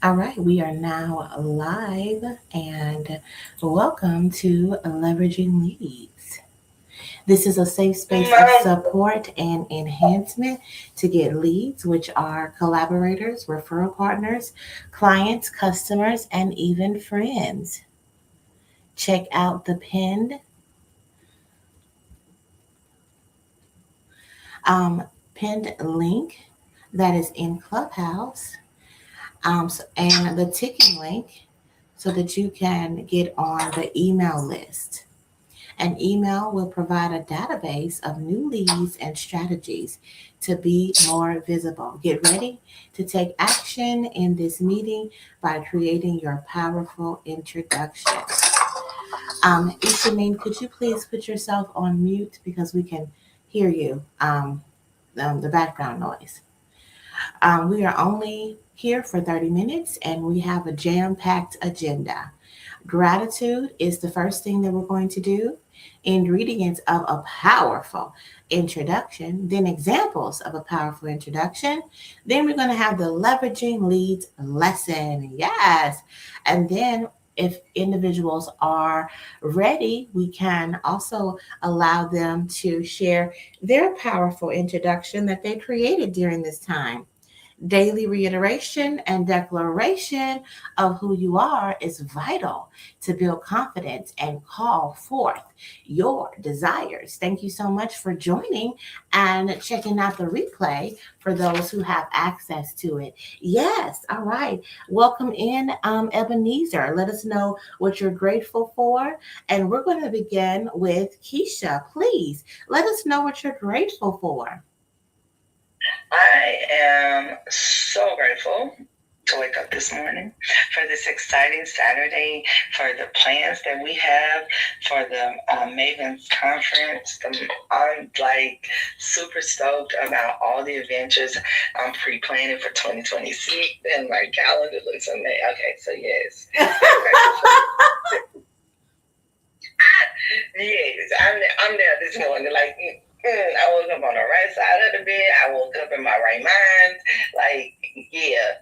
All right, we are now live and welcome to Leveraging Leads. This is a safe space of support and enhancement to get leads, which are collaborators, referral partners, clients, customers, and even friends. Check out the um, pinned link that is in Clubhouse and the ticking link so that you can get on the email list. An email will provide a database of new leads and strategies to be more visible. Get ready to take action in this meeting by creating your powerful introduction. Ishameen, could you please put yourself on mute because we can hear you, the background noise. We are only here for 30 minutes and we have a jam packed agenda. Gratitude is the first thing that we're going to do. Ingredients of a powerful introduction, then examples of a powerful introduction. Then we're going to have the leveraging leads lesson. Yes. And then if individuals are ready, we can also allow them to share their powerful introduction that they created during this time. Daily reiteration and declaration of who you are is vital to build confidence and call forth your desires. Thank you so much for joining and checking out the replay for those who have access to it. Yes, all right. Welcome in, Ebenezer. Let us know what you're grateful for. And we're going to begin with Keisha. Please let us know what you're grateful for. I am so grateful to wake up this morning for this exciting Saturday, for the plans that we have for the Mavens conference. I'm like super stoked about all the adventures I'm pre-planning for 2026, and my calendar looks amazing. Okay, so yes. Yes, I'm there this morning. Like, I woke up on the right side of the bed. I woke up in my right mind. Like, yeah,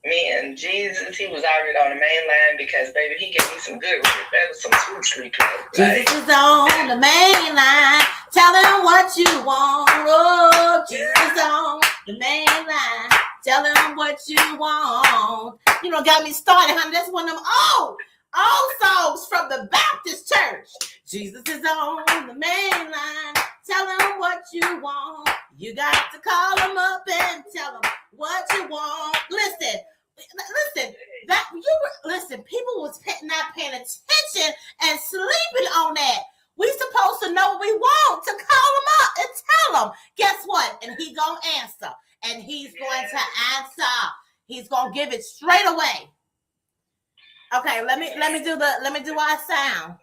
me and Jesus, he was already on the main line because, baby, he gave me some good sleep. That was some sweet sleep. Jesus is on the main line. Tell him what you want. Oh, Jesus is on the main line. Tell him what you want. You know, got me started, honey. That's one of them old songs from the Baptist church. Jesus is on the main line. Tell him what you want. You got to call him up and tell him what you want. Listen, people was not paying attention and sleeping on that. We supposed to know what we want to call him up and tell him. Guess what? And he gonna answer. And he's going to answer. He's gonna give it straight away. Okay, let me do our sound.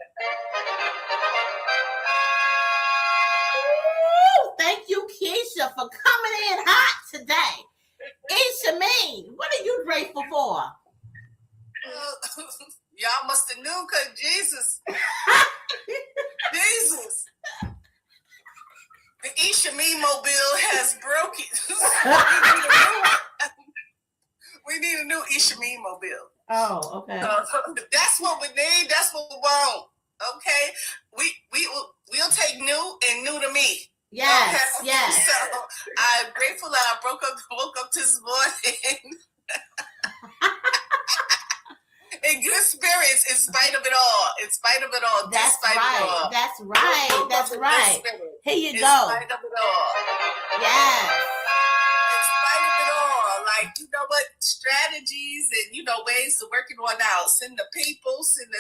Ooh, thank you, Keisha, for coming in hot today. Ishameen, what are you grateful for? Y'all must have knew because Jesus. Jesus. The Ishameen mobile has broken. We need a new Ishameen mobile. Oh, okay. That's what we need. That's what we want. Okay, we'll take new and new to me. Yes, okay? Yes. So I'm grateful that I woke up this morning. In good spirits, in spite of it all. That's right. That's right. That's right. Here you go. In spite of it all. Yes. In spite of it all. Like, you know what? Strategies and, ways to work it on out. Send the people, send the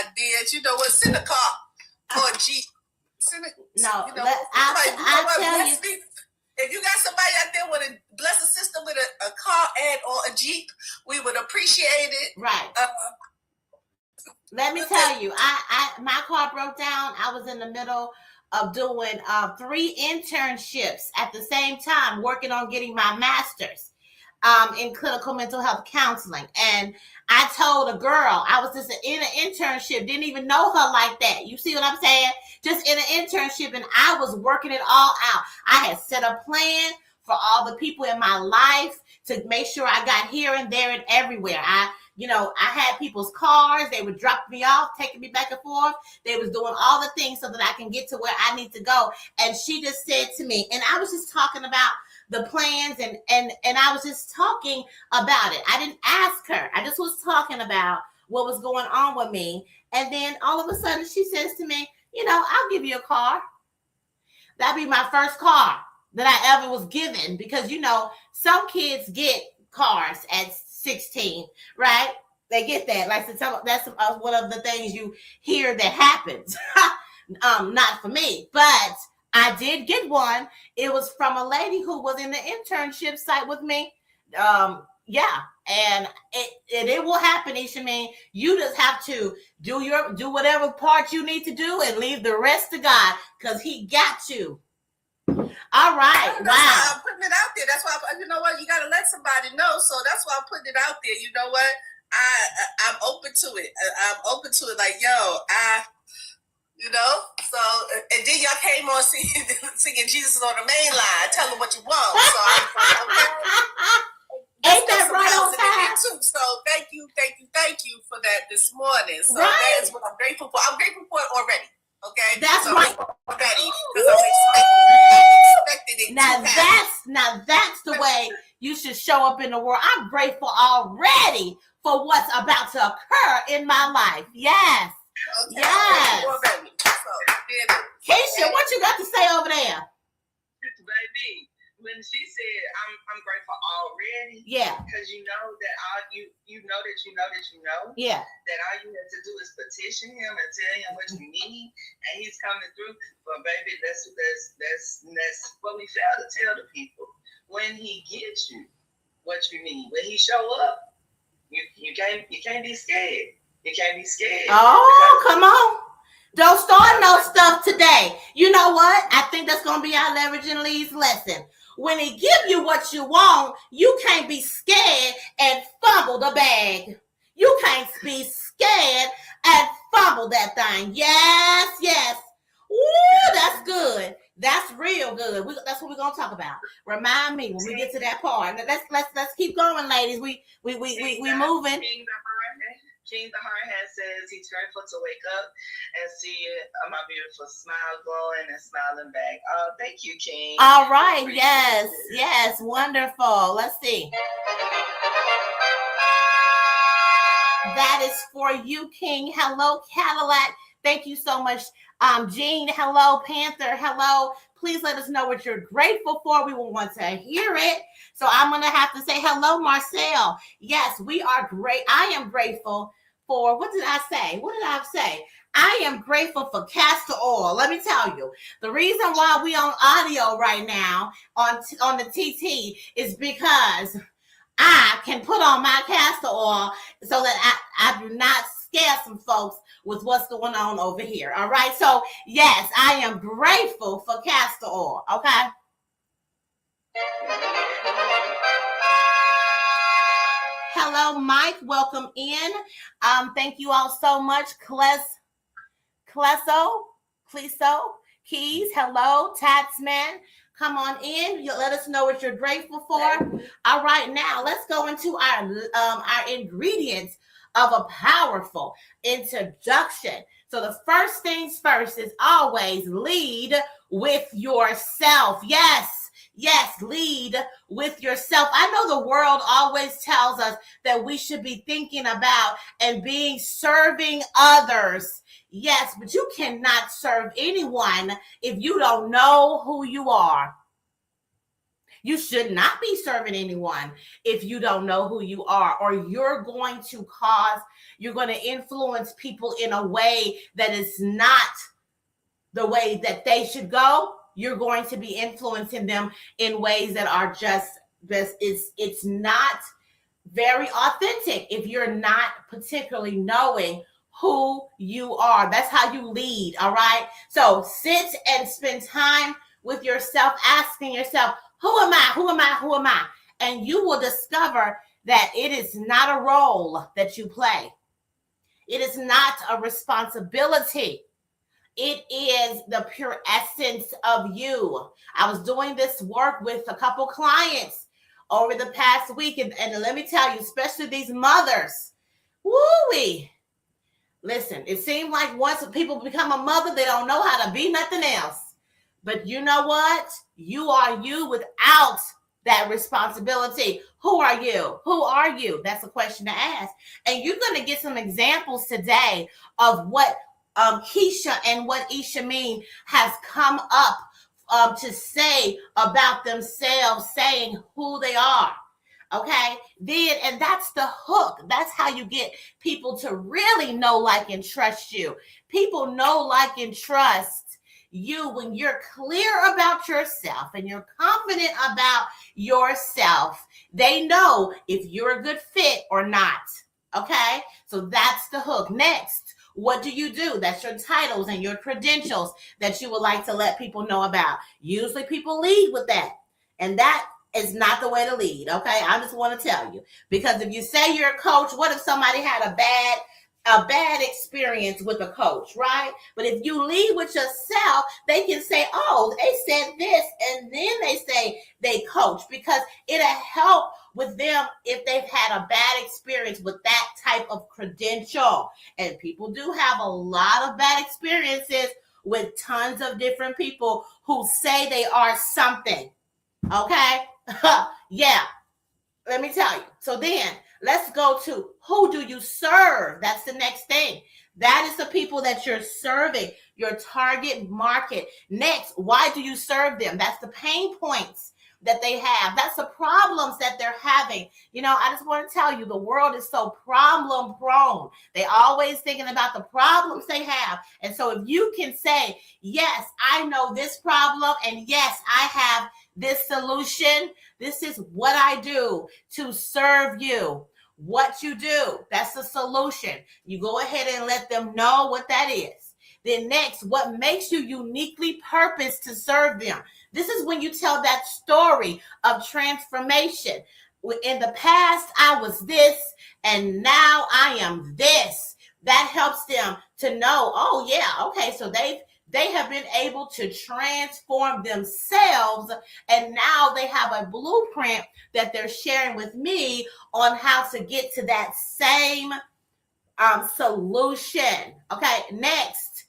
ideas. You know what? Send a car or a Jeep. Send it. No, I'll tell you. If you got somebody out there with a blessed system with a car and or a Jeep, we would appreciate it. Right. Let me tell you, my car broke down. I was in the middle of doing 3 internships at the same time, working on getting my master's in clinical mental health counseling. And I told a girl, I was just in an internship, didn't even know her like that. You see what I'm saying? Just in an internship, and I was working it all out. I had set a plan for all the people in my life to make sure I got here and there and everywhere. I had people's cars. They would drop me off, taking me back and forth. They was doing all the things so that I can get to where I need to go. And she just said to me, and I was just talking about the plans and I was just talking about it. I didn't ask her. I just was talking about what was going on with me. And then all of a sudden she says to me, I'll give you a car. That'd be my first car that I ever was given, because, some kids get cars at 16, right? They get that. Like, that's one of the things you hear that happens. Not for me, but I did get one. It was from a lady who was in the internship site with me. And it will happen, Ishameen. You just have to do whatever part you need to do and leave the rest to God, because He got you. All right. That's wow. why I'm putting it out there. That's why you know what, you got to let somebody know. So that's why I'm putting it out there. You know what? I'm open to it. I'm open to it. Like, So and then y'all came on singing Jesus on the main line. Tell them what you want. So I was like, okay. Ain't that right on time? Too. So thank you for that this morning. So right. That is what I'm grateful for. I'm grateful for it already. Okay, that's so right. Already, because I'm expecting it. Now that's the way you should show up in the world. I'm grateful already for what's about to occur in my life. Yes. Okay. Yes. Already. So, Keisha, what you got to say over there? Baby, when she said I'm grateful already, because you know that all you know yeah, that all you have to do is petition Him and tell Him what you need, and He's coming through. But baby, that's what we fail to tell the people. When He gives you what you need, when He show up, you can't be scared. You can't be scared. Oh, come on. Don't start no stuff today. You know what? I think that's going to be our Leveraging Leads lesson. When He give you what you want, you can't be scared and fumble the bag. You can't be scared and fumble that thing. Yes. Ooh, that's good. That's real good. That's what we're gonna talk about. Remind me when we get to that part. Let's keep going, ladies. We moving. King the Heart Hat says he's grateful to wake up and see my beautiful smile glowing and smiling back. Oh, thank you, King. All right. Yes. Wonderful. Let's see. That is for you, King. Hello, Cadillac. Thank you so much. Jean, hello. Panther, hello. Please let us know what you're grateful for. We will want to hear it. So I'm going to have to say hello, Marcel. Yes, we are great. I am grateful for, what did I say? I am grateful for castor oil. Let me tell you, the reason why we on audio right now on the TT is because I can put on my castor oil so that I do not scare some folks with what's going on over here. All right. So yes, I am grateful for castor oil. Okay. Hello, Mike. Welcome in. Thank you all so much. Cleso, Keys. Hello, Tatsman. Come on in. Let us know what you're grateful for. All right, now let's go into our ingredients of a powerful introduction. So the first things first is always lead with yourself. Yes, lead with yourself. I know the world always tells us that we should be thinking about and being serving others. Yes, but you cannot serve anyone if you don't know who you are. You should not be serving anyone if you don't know who you are, or you're going to influence people in a way that is not the way that they should go. You're going to be influencing them in ways that are it's not very authentic if you're not particularly knowing who you are. That's how you lead, all right? So sit and spend time with yourself, asking yourself, who am I? And you will discover that it is not a role that you play. It is not a responsibility. It is the pure essence of you. I was doing this work with a couple clients over the past week. And let me tell you, especially these mothers, woo-wee. Listen, it seems like once people become a mother, they don't know how to be nothing else. But you know what? You are you without that responsibility. Who are you? Who are you? That's a question to ask. And you're going to get some examples today of what Keisha and what Ishameen has come up to say about themselves, saying who they are. Okay, then, and that's the hook. That's how you get people to really know, like, and trust you. People know, like, and trust you when you're clear about yourself and you're confident about yourself. They know if you're a good fit or not. Okay, so that's the hook. Next, what do? That's your titles and your credentials that you would like to let people know about. Usually people lead with that. And that is not the way to lead, okay? I just want to tell you. Because if you say you're a coach, what if somebody had a bad experience with a coach, right? But if you lead with yourself, they can say, oh, they said this, and then they say they coach, because it'll help with them if they've had a bad experience with that type of credential. And people do have a lot of bad experiences with tons of different people who say they are something, okay? Yeah, let me tell you. So then let's go to who do you serve? That's the next thing. That is the people that you're serving, your target market. Next, why do you serve them? That's the pain points that they have. That's the problems that they're having. You know, I just want to tell you, the world is so problem prone. They always thinking about the problems they have. And so if you can say, yes, I know this problem, and yes, I have this solution. This is what I do to serve you. What you do, that's the solution. You go ahead and let them know what that is. Then next, what makes you uniquely purposed to serve them? This is when you tell that story of transformation. In the past, I was this, and now I am this. That helps them to know, oh yeah, okay, so they have been able to transform themselves, and now they have a blueprint that they're sharing with me on how to get to that same solution. Okay, next.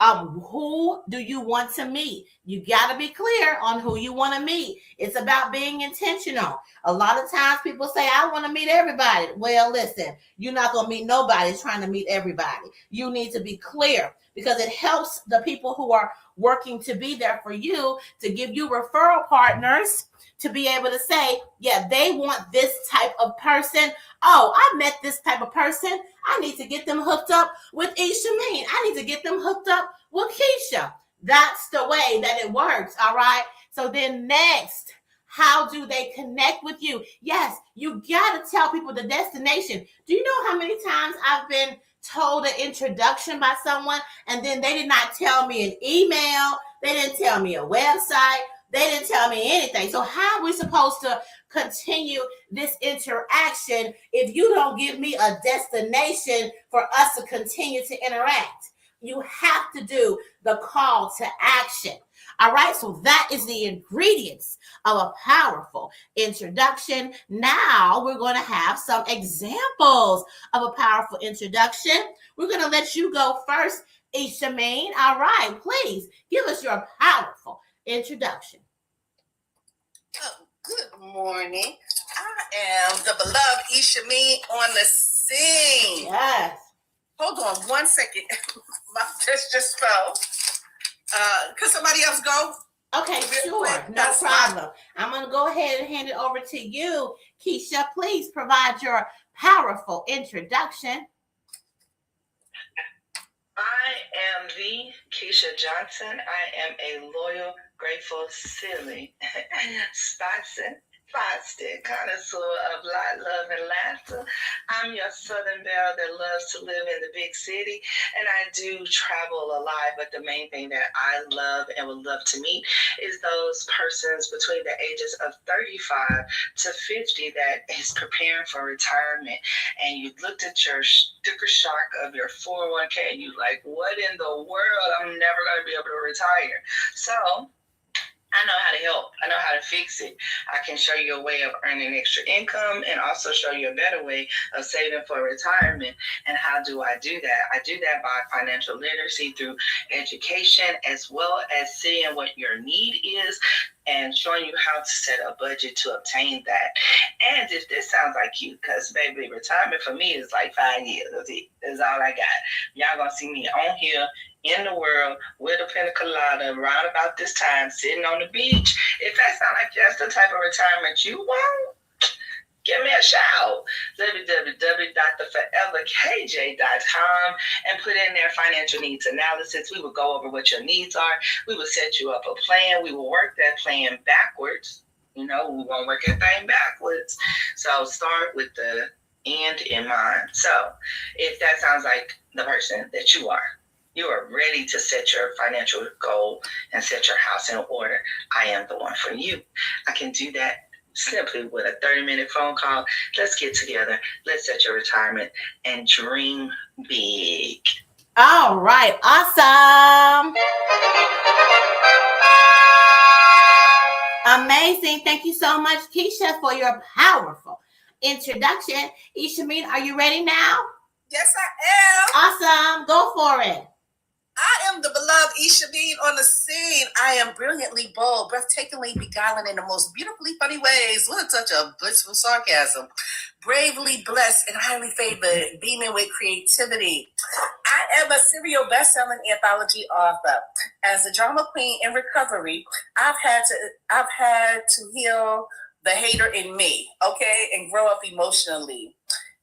Who do you want to meet? You got to be clear on who you want to meet. It's about being intentional. A lot of times people say, I want to meet everybody. Well, listen, you're not going to meet nobody trying to meet everybody. You need to be clear, because it helps the people who are working to be there for you to give you referral partners to be able to say, yeah, they want this type of person. Oh, I met this type of person. I need to get them hooked up with Ishameen. I need to get them hooked up with Keisha. That's the way that it works, all right? So then next, how do they connect with you? Yes, you got to tell people the destination. Do you know how many times I've been told an introduction by someone, and then they did not tell me an email, they didn't tell me a website, they didn't tell me anything. So how are we supposed to continue this interaction if you don't give me a destination for us to continue to interact? You have to do the call to action. All right, so that is the ingredients of a powerful introduction. Now we're going to have some examples of a powerful introduction. We're going to let you go first, Ishameen. All right, please give us your powerful introduction. Oh, good morning. I am the beloved Ishameen on the scene. Yes. Hold on 1 second. My test just fell. Could somebody else go? Okay, sure. No problem. I'm going to go ahead and hand it over to you, Keisha. Please provide your powerful introduction. I am the Keisha Johnson. I am a loyal, grateful, silly, spicy, feisty connoisseur of light, love, and laughter. I'm your Southern belle that loves to live in the big city, and I do travel a lot, but the main thing that I love and would love to meet is those persons between the ages of 35 to 50 that is preparing for retirement, and you looked at your sticker shock of your 401k, and you like, what in the world? I'm never going to be able to retire. So I know how to help. I know how to fix it. I can show you a way of earning extra income and also show you a better way of saving for retirement. And how do I do that? I do that by financial literacy through education, as well as seeing what your need is and showing you how to set a budget to obtain that. And if this sounds like you, because baby, retirement for me is like 5 years. That's all I got. Y'all gonna see me on here in the world with a pina colada around about this time, sitting on the beach. If that sounds like that's the type of retirement you want, give me a shout. www.theforeverkj.com and put in their financial needs analysis. We will go over what your needs are. We will set you up a plan. We will work that plan backwards. We won't work everything backwards. So start with the end in mind. So if that sounds like the person that you are ready to set your financial goal and set your house in order, I am the one for you. I can do that simply with a 30-minute phone call. Let's get together. Let's set your retirement and dream big. All right. Awesome. Amazing. Thank you so much, Keisha, for your powerful introduction. Ishameen, are you ready now? Yes, I am. Awesome. Go for it. I am the beloved Ishameen on the scene. I am brilliantly bold, breathtakingly beguiling in the most beautifully funny ways, with a touch of blissful sarcasm, bravely blessed and highly favored, beaming with creativity. I am a serial best-selling anthology author. As a drama queen in recovery, I've had to heal the hater in me, okay, and grow up emotionally.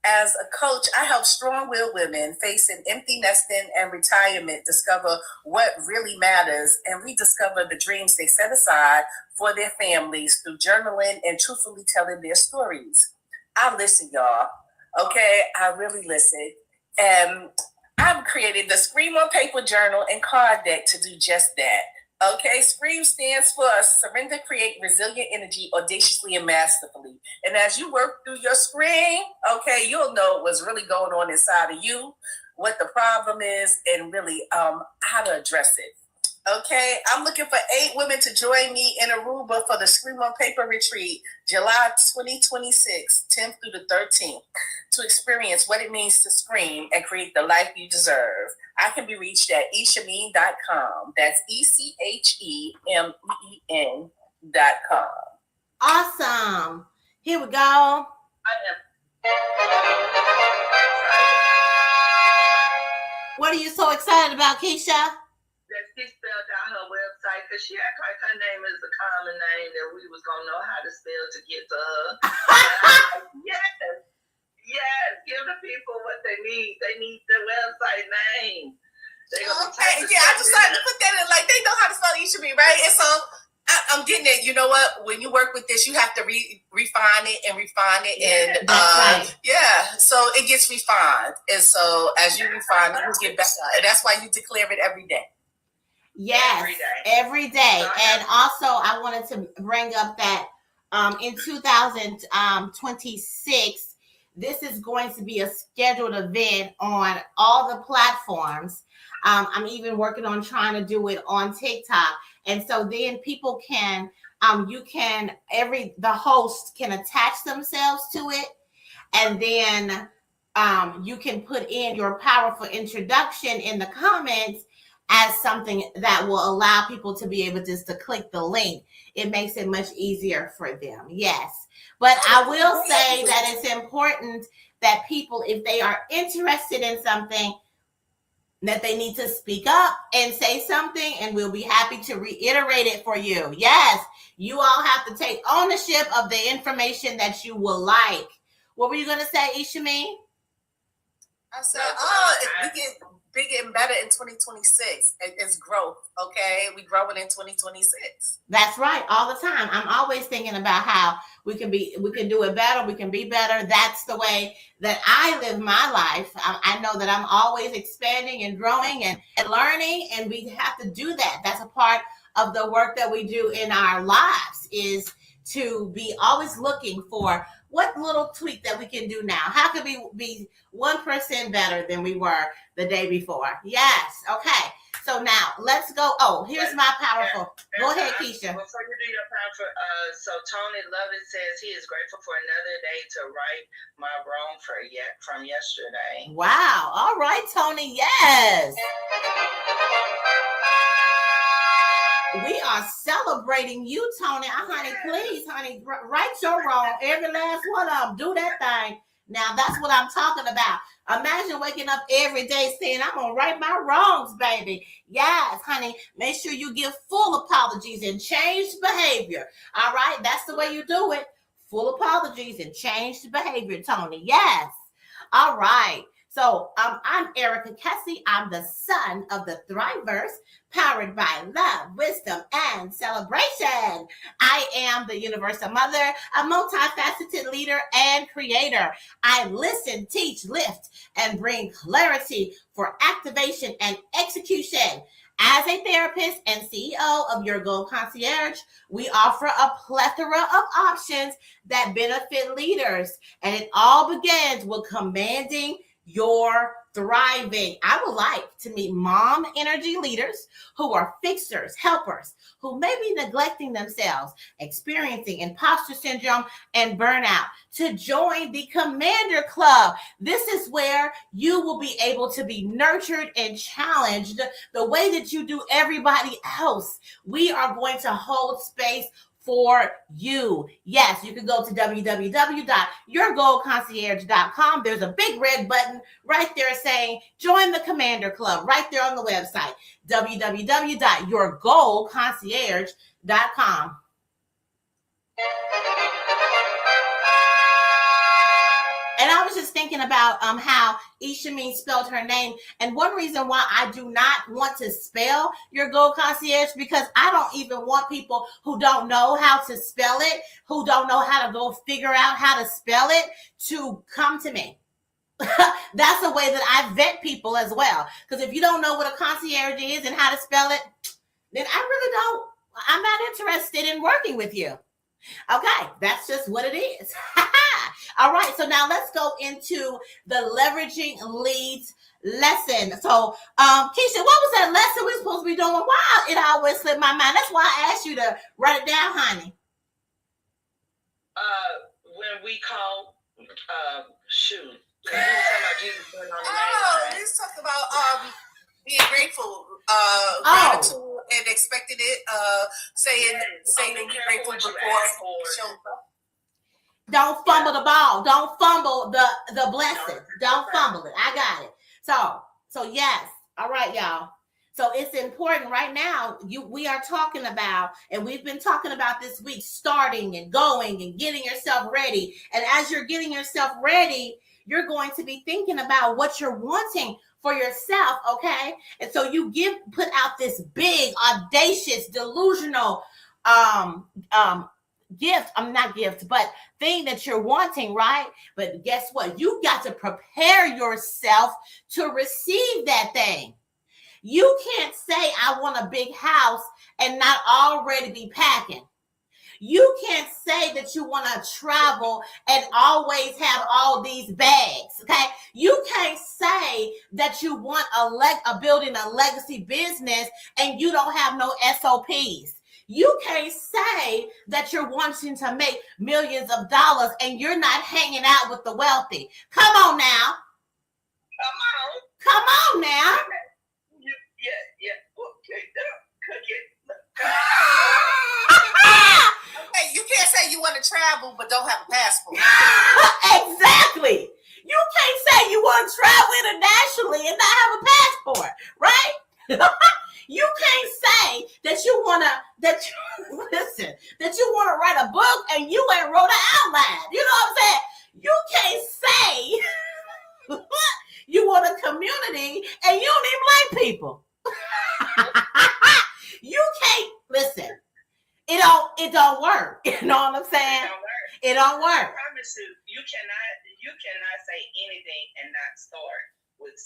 As a coach, I help strong-willed women facing empty nesting and retirement discover what really matters and rediscover the dreams they set aside for their families through journaling and truthfully telling their stories. I listen, y'all. Okay, I really listen. And I've created the Scream on Paper Journal and card deck to do just that. Okay, SCREAM stands for Surrender, Create, Resilient Energy, Audaciously and Masterfully. And as you work through your SCREAM, okay, you'll know what's really going on inside of you, what the problem is, and really how to address it. Okay, I'm looking for 8 women to join me in Aruba for the Scream on Paper Retreat, July 2026, 10th through the 13th, to experience what it means to scream and create the life you deserve. I can be reached at Eshameen.com. That's ECHEMEEN.com. Awesome. Here we go. I am. What are you so excited about, Keisha? That she spelled out her website because she acted like her name is a common name that we was going to know how to spell to get to her. Yes, give the people what they need. They need the website name. Okay, yeah, I decided to put that in, like, they know how to spell Ishameen, right? And so I'm getting it. You know what? When you work with this, you have to refine it. And right. Yeah, so it gets refined. And so as you refine it, you get better. And that's why you declare it every day. Yes, every day. And also, I wanted to bring up that in 2026, this is going to be a scheduled event on all the platforms. I'm even working on trying to do it on TikTok. And so then people can, the host can attach themselves to it. And then you can put in your powerful introduction in the comments as something that will allow people to be able just to click the link. It makes it much easier for them. Yes. But I will say that it's important that people, if they are interested in something, that they need to speak up and say something, and we'll be happy to reiterate it for you. Yes, you all have to take ownership of the information that you will like. What were you going to say, Ishameen? I said, we get bigger and better in 2026. It's growth, okay? We growing in 2026. That's right, all the time. I'm always thinking about how we can do it better, we can be better. That's the way that I live my life. I know that I'm always expanding and growing and learning, and we have to do that. That's a part of the work that we do in our lives, is to be always looking for what little tweak that we can do now. How can we be 1% better than we were the day before? Yes. Okay. So now let's go. Oh, here's my powerful. Go ahead, Keisha. Before you do your powerful, so Tony Lovett says he is grateful for another day to right my wrong from yesterday. Wow. All right, Tony. Yes. We are celebrating you, Tony. Honey, please, honey, right your wrong. Every last one of them. Do that thing. Now, that's what I'm talking about. Imagine waking up every day saying, I'm going to right my wrongs, baby. Yes, honey. Make sure you give full apologies and changed behavior. All right? That's the way you do it. Full apologies and changed behavior, Tony. Yes. All right. So I'm Erica Kessie. I'm the son of the Thriverse, powered by love, wisdom, and celebration. I am the universal mother, a multifaceted leader and creator. I listen, teach, lift, and bring clarity for activation and execution. As a therapist and CEO of Your Goal Concierge, we offer a plethora of options that benefit leaders, and it all begins with commanding your thriving. I would like to meet mom energy leaders who are fixers, helpers, who may be neglecting themselves, experiencing imposter syndrome and burnout, to join the Commander Club. This is where you will be able to be nurtured and challenged the way that you do everybody else. We are going to hold space for you. Yes, you can go to www.yourgoalconcierge.com. There's a big red button right there saying join the Commander Club right there on the website, www.yourgoalconcierge.com. And I was just thinking about how Ishameen spelled her name. And one reason why I do not want to spell Your Goal Concierge, because I don't even want people who don't know how to spell it, who don't know how to go figure out how to spell it, to come to me. That's a way that I vet people as well. Because if you don't know what a concierge is and how to spell it, then I'm not interested in working with you. Okay, that's just what it is. All right, so now let's go into the leveraging leads lesson. So, Keisha, what was that lesson we're supposed to be doing? Wow, it always slipped my mind. That's why I asked you to write it down, honey. When we call, shoot. Let's talk about being grateful, gratitude, and expecting it. Saying you're grateful before it shows up. Don't fumble the ball. Don't fumble the blessing. Don't fumble it. I got it. So yes. All right, y'all. So it's important right now. We are talking about, and we've been talking about this week, starting and going and getting yourself ready. And as you're getting yourself ready, you're going to be thinking about what you're wanting for yourself, okay? And so you put out this big, audacious, delusional thing that you're wanting, right? But guess what? You got to prepare yourself to receive that thing. You can't say, I want a big house and not already be packing. You can't say that you want to travel and always have all these bags, okay? You can't say that you want building a legacy business and you don't have no SOPs. You can't say that you're wanting to make millions of dollars and you're not hanging out with the wealthy. Come on now. Come on now. Yeah. Okay, cook it. Okay, you can't say you want to travel but don't have a passport. Exactly. You can't say you want to travel internationally and not have a passport, right? You can't say that you want to write a book and you ain't wrote an outline. You know what I'm saying? You can't say you want a community and you don't even like people. You can't listen. It don't work. You know what I'm saying? It don't work. I promise you cannot say anything and not start with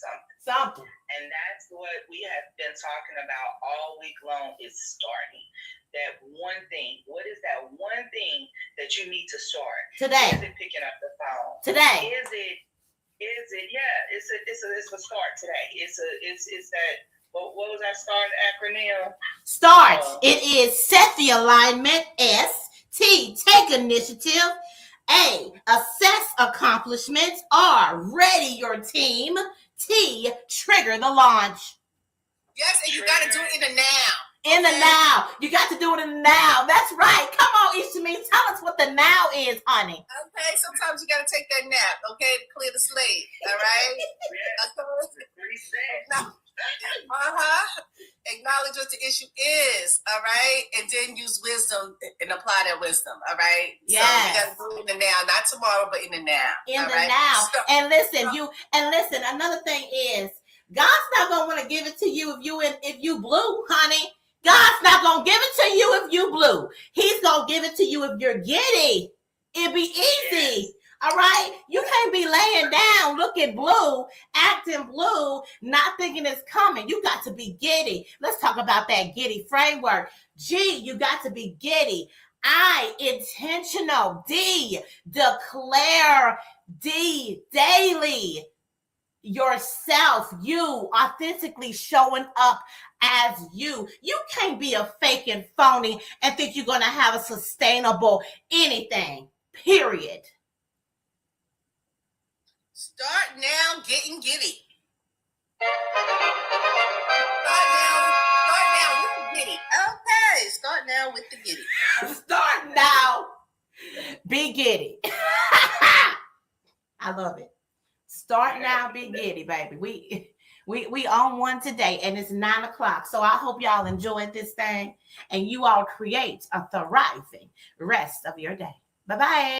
something. And that's what we have been talking about all week long, is starting. That one thing. What is that one thing that you need to start? Today. Is it picking up the phone? Today. Is it? Yeah, it's a start today. It's that What was that starting acronym? Start. It is set the alignment. S. T. Take initiative. A. Assess accomplishments. R. Ready your team. T. Trigger the launch. Yes, and you got to do it in the now. In the now. You got to do it in the now. That's right. Come on, Ishmael. Tell us what the now is, honey. Okay, sometimes you got to take that nap, okay, to clear the slate, all right? Acknowledge what the issue is, all right? And then use wisdom and apply that wisdom, all right? Yes. So you got to do it in the now, not tomorrow, but in the now. In all the right? now. So, And listen, another thing is, God's not going to want to give it to you if you blue, honey. God's not going to give it to you if you blue. He's going to give it to you if you're giddy. It'll be easy. All right? You can't be laying down, looking blue, acting blue, not thinking it's coming. You got to be giddy. Let's talk about that giddy framework. G, you got to be giddy. I, intentional. D, declare. D, daily. Yourself, you authentically showing up as you. You can't be a fake and phony and think you're going to have a sustainable anything, period. start now getting giddy. Start now with the giddy. Start now. Be giddy. I love it. Start now, be giddy, baby. We on one today, and it's 9:00. So I hope y'all enjoyed this thing, and you all create a thriving rest of your day. Bye-bye.